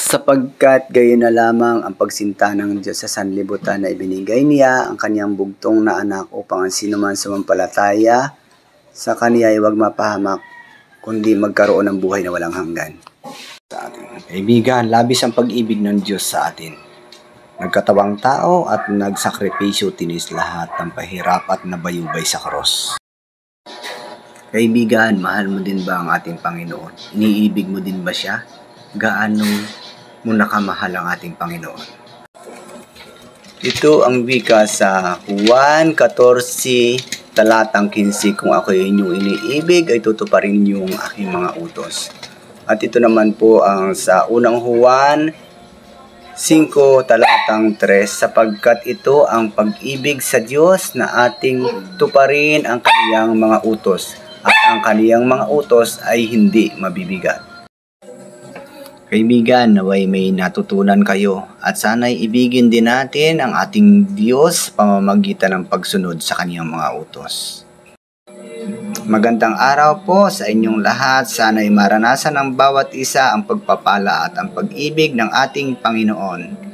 Sapagkat gayon na lamang ang pagsinta ng Diyos sa sanlibutan na ibinigay niya ang kaniyang bugtong na anak upang ang sinuman sumampalataya sa kaniya ay huwag mapahamak kundi magkaroon ng buhay na walang hanggan. Sa atin. Kaibigan, labis ang pag-ibig ng Diyos sa atin. Nagkatawang tao at nagsakripisyo, tinis lahat ng pahirap at nabayubay sa krus. Kaibigan, mahal mo din ba ang ating Panginoon? Iniibig mo din ba siya? Gaano mo nakamahal ang ating Panginoon? Ito ang wika sa Juan 14, talatang 15, kung ako ay inyong iniibig, ay tutuparin yung aking mga utos. At ito naman po ang sa unang Juan 5, talatang 3, sapagkat ito ang pag-ibig sa Diyos na ating tuparin ang kaniyang mga utos, at ang kaniyang mga utos ay hindi mabibigat. Kaibigan, naway may natutunan kayo at sana'y ibigin din natin ang ating Diyos sa pamamagitan ng pagsunod sa kaniyang mga utos. Magandang araw po sa inyong lahat. Sana'y maranasan ng bawat isa ang pagpapala at ang pag-ibig ng ating Panginoon.